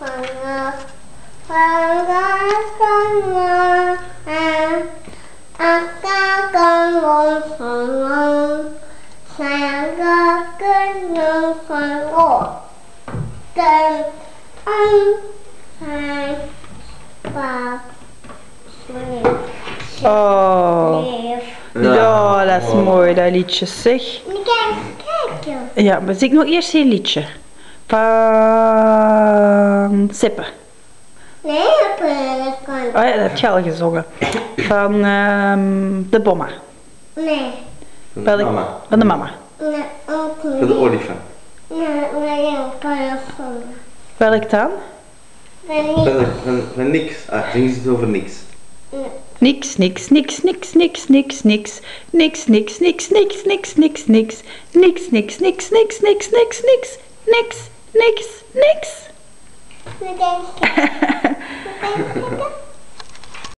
Oh. Ja, dat is mooi, dat liedje, zeg. Kijken. Ja, maar zing nog eerst een liedje. Van Seppe. Nee, dat kan. Oh ja, dat heb je al gezongen. Van de Bomma. Nee. Van de mama. Van de mama. Nee, ook niet. Van de olifant. Nee, ik kan het zingen. Welk dan? Van niks. Ah, zingen ze het over niks. Niks, niks, niks, niks, niks, niks, niks. Niks, niks, niks, niks, niks, niks, niks. Niks, niks, niks, niks, niks, niks, niks. Niks, niks, niks. Bedenken.